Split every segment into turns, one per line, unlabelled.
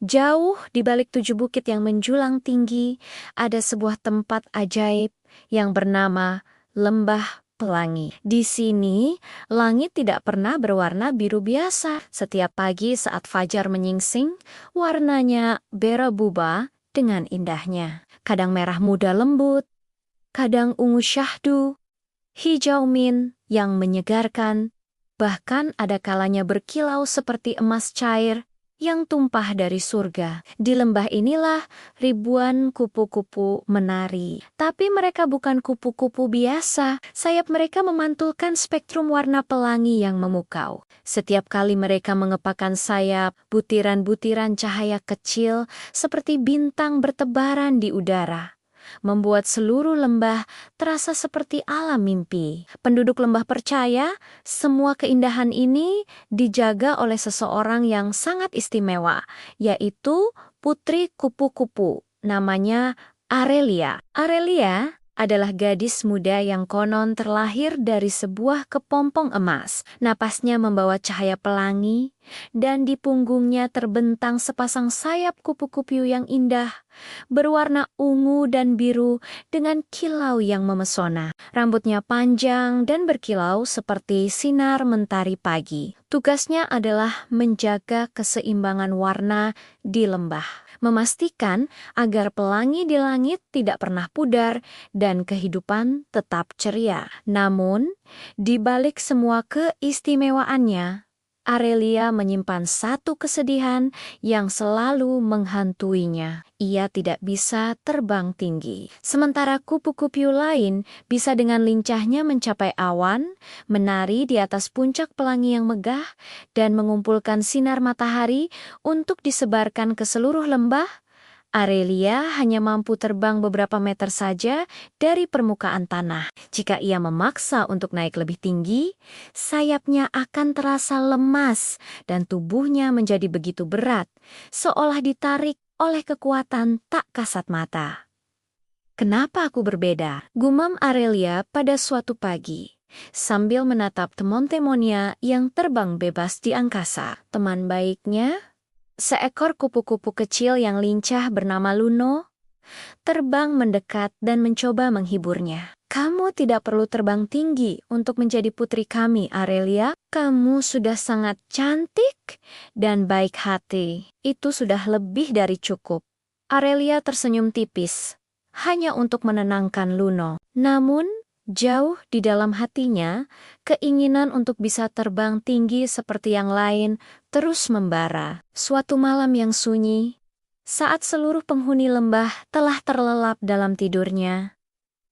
Jauh di balik 7 bukit yang menjulang tinggi, ada sebuah tempat ajaib yang bernama Lembah Pelangi. Di sini, langit tidak pernah berwarna biru biasa. Setiap pagi saat fajar menyingsing, warnanya berubah dengan indahnya. Kadang merah muda lembut, kadang ungu syahdu, hijau mint yang menyegarkan, bahkan ada kalanya berkilau seperti emas cair yang tumpah dari surga. Di lembah inilah ribuan kupu-kupu menari. Tapi mereka bukan kupu-kupu biasa. Sayap mereka memantulkan spektrum warna pelangi yang memukau. Setiap kali mereka mengepakkan sayap, butiran-butiran cahaya kecil seperti bintang bertebaran di udara, membuat seluruh lembah terasa seperti alam mimpi. Penduduk lembah percaya semua keindahan ini dijaga oleh seseorang yang sangat istimewa, yaitu putri kupu-kupu, namanya Aurelia. Aurelia adalah gadis muda yang konon terlahir dari sebuah kepompong emas. Napasnya membawa cahaya pelangi, dan di punggungnya terbentang sepasang sayap kupu-kupu yang indah, berwarna ungu dan biru dengan kilau yang memesona. Rambutnya panjang dan berkilau seperti sinar mentari pagi. Tugasnya adalah menjaga keseimbangan warna di lembah, memastikan agar pelangi di langit tidak pernah pudar dan kehidupan tetap ceria. Namun, di balik semua keistimewaannya, Aurelia menyimpan satu kesedihan yang selalu menghantuinya. Ia tidak bisa terbang tinggi. Sementara kupu-kupu lain bisa dengan lincahnya mencapai awan, menari di atas puncak pelangi yang megah, dan mengumpulkan sinar matahari untuk disebarkan ke seluruh lembah. Aurelia hanya mampu terbang beberapa meter saja dari permukaan tanah. Jika ia memaksa untuk naik lebih tinggi, sayapnya akan terasa lemas dan tubuhnya menjadi begitu berat, seolah ditarik oleh kekuatan tak kasat mata. "Kenapa aku berbeda?" gumam Aurelia pada suatu pagi, sambil menatap teman-temannya yang terbang bebas di angkasa. Teman baiknya, seekor kupu-kupu kecil yang lincah bernama Luno, terbang mendekat dan mencoba menghiburnya. "Kamu tidak perlu terbang tinggi untuk menjadi putri kami, Aurelia. Kamu sudah sangat cantik dan baik hati. Itu sudah lebih dari cukup." Aurelia tersenyum tipis, hanya untuk menenangkan Luno. Namun, jauh di dalam hatinya, keinginan untuk bisa terbang tinggi seperti yang lain terus membara. Suatu malam yang sunyi, saat seluruh penghuni lembah telah terlelap dalam tidurnya,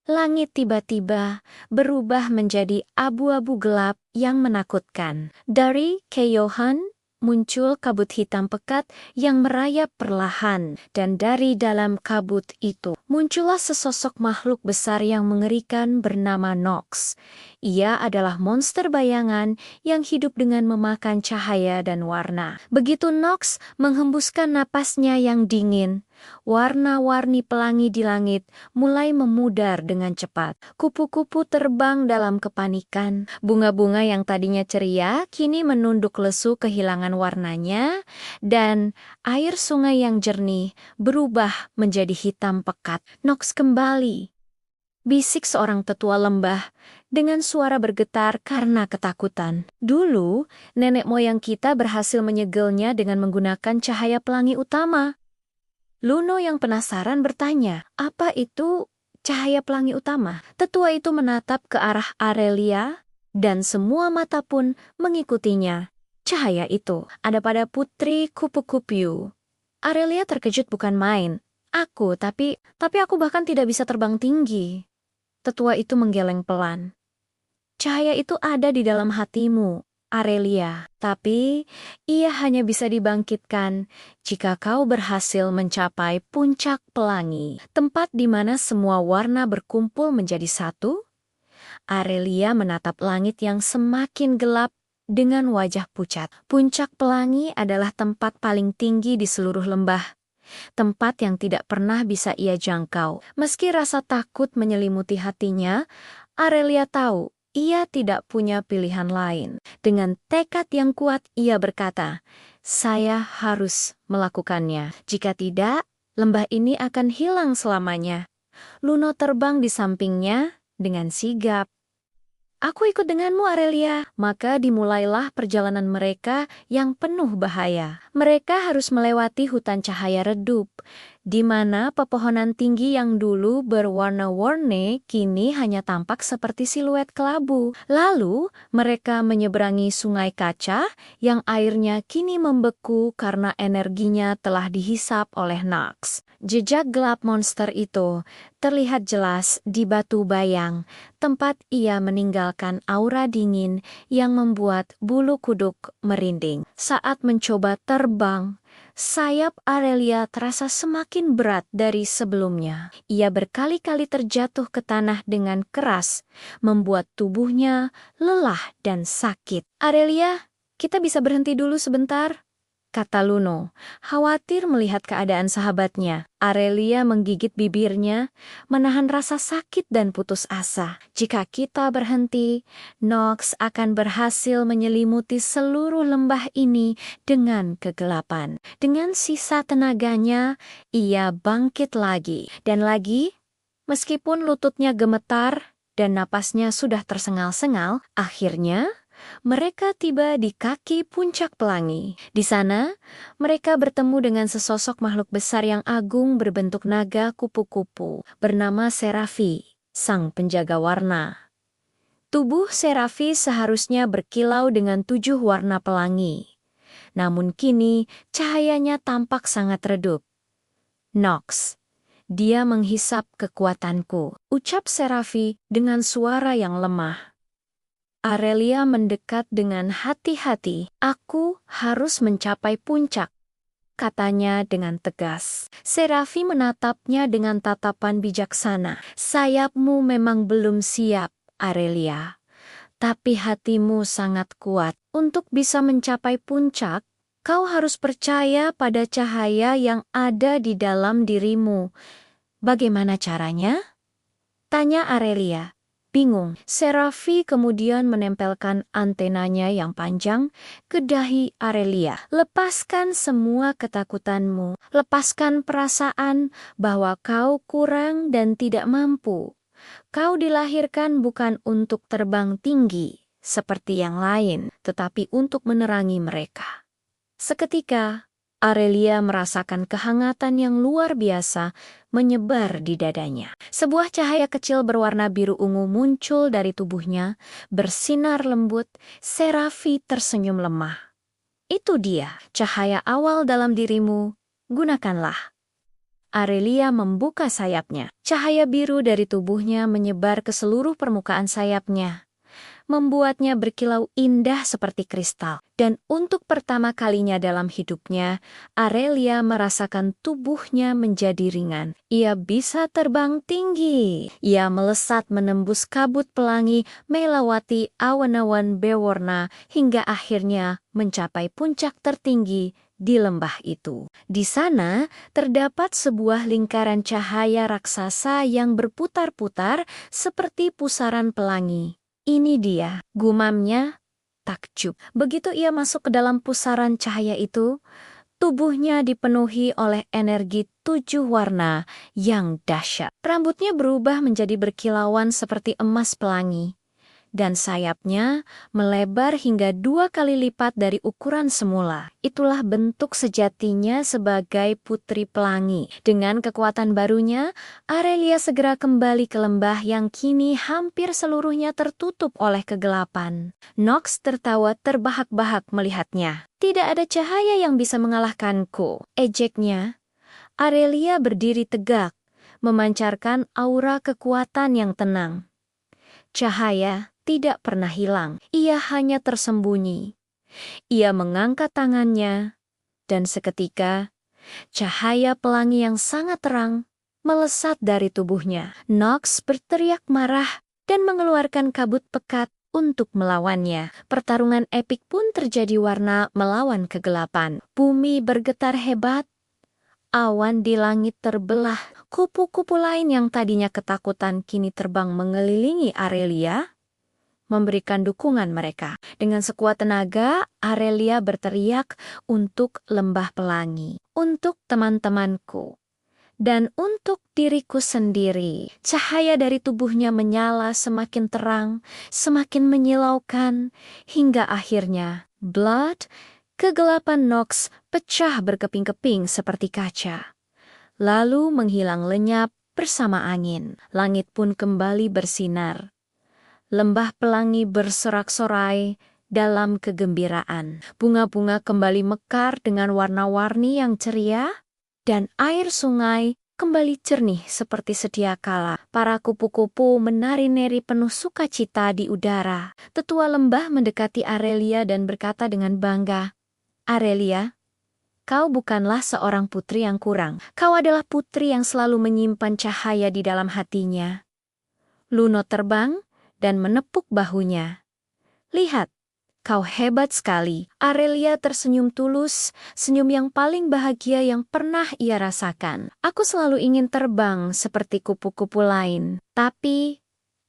langit tiba-tiba berubah menjadi abu-abu gelap yang menakutkan. Dari keyohan muncul kabut hitam pekat yang merayap perlahan, dan dari dalam kabut itu muncullah sesosok makhluk besar yang mengerikan bernama Nox. Ia adalah monster bayangan yang hidup dengan memakan cahaya dan warna. Begitu Nox menghembuskan napasnya yang dingin, warna-warni pelangi di langit mulai memudar dengan cepat. Kupu-kupu terbang dalam kepanikan. Bunga-bunga yang tadinya ceria kini menunduk lesu kehilangan warnanya, dan air sungai yang jernih berubah menjadi hitam pekat. "Nox kembali," bisik seorang tetua lembah dengan suara bergetar karena ketakutan. "Dulu, nenek moyang kita berhasil menyegelnya dengan menggunakan cahaya pelangi utama." Luno yang penasaran bertanya, "Apa itu cahaya pelangi utama?" Tetua itu menatap ke arah Aurelia, dan semua mata pun mengikutinya. Cahaya itu ada pada putri kupu-kupu. Aurelia terkejut bukan main. Tapi aku bahkan tidak bisa terbang tinggi." Tetua itu menggeleng pelan. "Cahaya itu ada di dalam hatimu, Aurelia. Tapi ia hanya bisa dibangkitkan jika kau berhasil mencapai puncak pelangi, tempat di mana semua warna berkumpul menjadi satu." Aurelia menatap langit yang semakin gelap dengan wajah pucat. Puncak pelangi adalah tempat paling tinggi di seluruh lembah, tempat yang tidak pernah bisa ia jangkau. Meski rasa takut menyelimuti hatinya, Aurelia tahu ia tidak punya pilihan lain. Dengan tekad yang kuat, ia berkata, Saya harus melakukannya. Jika tidak, lembah ini akan hilang selamanya. Luno terbang di sampingnya dengan sigap. Aku ikut denganmu, Aurelia. Maka dimulailah perjalanan mereka yang penuh bahaya. Mereka harus melewati hutan cahaya redup, di mana pepohonan tinggi yang dulu berwarna-warni kini hanya tampak seperti siluet kelabu. Lalu, mereka menyeberangi sungai kaca yang airnya kini membeku karena energinya telah dihisap oleh Nox. Jejak gelap monster itu terlihat jelas di batu bayang, tempat ia meninggalkan aura dingin yang membuat bulu kuduk merinding. Saat mencoba terbang, sayap Aurelia terasa semakin berat dari sebelumnya. Ia berkali-kali terjatuh ke tanah dengan keras, membuat tubuhnya lelah dan sakit. Aurelia, kita bisa berhenti dulu sebentar, kata Luno, khawatir melihat keadaan sahabatnya. Aurelia menggigit bibirnya, menahan rasa sakit dan putus asa. Jika kita berhenti, Nox akan berhasil menyelimuti seluruh lembah ini dengan kegelapan. Dengan sisa tenaganya, ia bangkit lagi. Dan lagi, meskipun lututnya gemetar dan napasnya sudah tersengal-sengal, akhirnya mereka tiba di kaki puncak pelangi. Di sana, mereka bertemu dengan sesosok makhluk besar yang agung berbentuk naga kupu-kupu, bernama Serafi, sang penjaga warna. Tubuh Serafi seharusnya berkilau dengan 7 warna pelangi. Namun kini, cahayanya tampak sangat redup. Nox, dia menghisap kekuatanku, ucap Serafi dengan suara yang lemah. Aurelia mendekat dengan hati-hati. Aku harus mencapai puncak, katanya dengan tegas. Serafi menatapnya dengan tatapan bijaksana. Sayapmu memang belum siap, Aurelia. Tapi hatimu sangat kuat. Untuk bisa mencapai puncak, kau harus percaya pada cahaya yang ada di dalam dirimu. Bagaimana caranya? Tanya Aurelia. Bingung, Serafi kemudian menempelkan antenanya yang panjang ke dahi Aurelia. Lepaskan semua ketakutanmu. Lepaskan perasaan bahwa kau kurang dan tidak mampu. Kau dilahirkan bukan untuk terbang tinggi seperti yang lain, tetapi untuk menerangi mereka. Seketika, Aurelia merasakan kehangatan yang luar biasa menyebar di dadanya. Sebuah cahaya kecil berwarna biru ungu muncul dari tubuhnya, bersinar lembut. Serafi tersenyum lemah. Itu dia, cahaya awal dalam dirimu. Gunakanlah. Aurelia membuka sayapnya. Cahaya biru dari tubuhnya menyebar ke seluruh permukaan sayapnya, membuatnya berkilau indah seperti kristal. Dan untuk pertama kalinya dalam hidupnya, Aurelia merasakan tubuhnya menjadi ringan. Ia bisa terbang tinggi. Ia melesat menembus kabut pelangi, melewati awan-awan berwarna, hingga akhirnya mencapai puncak tertinggi di lembah itu. Di sana terdapat sebuah lingkaran cahaya raksasa yang berputar-putar seperti pusaran pelangi. Ini dia, gumamnya takjub. Begitu ia masuk ke dalam pusaran cahaya itu, tubuhnya dipenuhi oleh energi 7 warna yang dahsyat. Rambutnya berubah menjadi berkilauan seperti emas pelangi, dan sayapnya melebar hingga 2 kali lipat dari ukuran semula. Itulah bentuk sejatinya sebagai putri pelangi. Dengan kekuatan barunya, Aurelia segera kembali ke lembah yang kini hampir seluruhnya tertutup oleh kegelapan. Nox tertawa terbahak-bahak melihatnya. Tidak ada cahaya yang bisa mengalahkanku, ejeknya. Aurelia berdiri tegak, memancarkan aura kekuatan yang tenang. Cahaya tidak pernah hilang, ia hanya tersembunyi. Ia mengangkat tangannya, dan seketika, cahaya pelangi yang sangat terang melesat dari tubuhnya. Nox berteriak marah dan mengeluarkan kabut pekat untuk melawannya. Pertarungan epik pun terjadi warna melawan kegelapan. Bumi bergetar hebat, awan di langit terbelah. Kupu-kupu lain yang tadinya ketakutan kini terbang mengelilingi Aurelia, memberikan dukungan mereka. Dengan sekuat tenaga, Aurelia berteriak untuk lembah pelangi, untuk teman-temanku, dan untuk diriku sendiri. Cahaya dari tubuhnya menyala semakin terang, semakin menyilaukan, hingga akhirnya Blood, kegelapan Nox, pecah berkeping-keping seperti kaca, lalu menghilang lenyap bersama angin. Langit pun kembali bersinar. Lembah pelangi bersorak-sorai dalam kegembiraan. Bunga-bunga kembali mekar dengan warna-warni yang ceria, dan air sungai kembali jernih seperti sedia kala. Para kupu-kupu menari-nari penuh sukacita di udara. Tetua lembah mendekati Aurelia dan berkata dengan bangga, "Aurelia, kau bukanlah seorang putri yang kurang. Kau adalah putri yang selalu menyimpan cahaya di dalam hatinya." Luno terbang dan menepuk bahunya. "Lihat, kau hebat sekali." Aurelia tersenyum tulus, senyum yang paling bahagia yang pernah ia rasakan. "Aku selalu ingin terbang seperti kupu-kupu lain. Tapi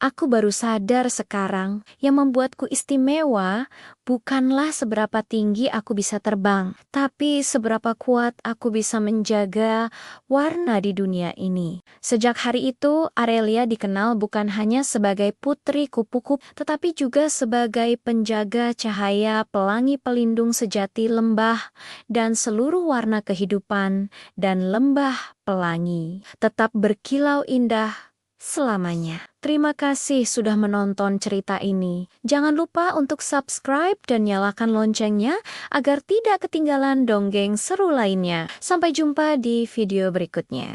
aku baru sadar sekarang yang membuatku istimewa bukanlah seberapa tinggi aku bisa terbang, tapi seberapa kuat aku bisa menjaga warna di dunia ini." Sejak hari itu, Aurelia dikenal bukan hanya sebagai putri kupu-kupu, tetapi juga sebagai penjaga cahaya, pelangi pelindung sejati lembah, dan seluruh warna kehidupan, dan lembah pelangi tetap berkilau indah selamanya. Terima kasih sudah menonton cerita ini. Jangan lupa untuk subscribe dan nyalakan loncengnya agar tidak ketinggalan dongeng seru lainnya. Sampai jumpa di video berikutnya.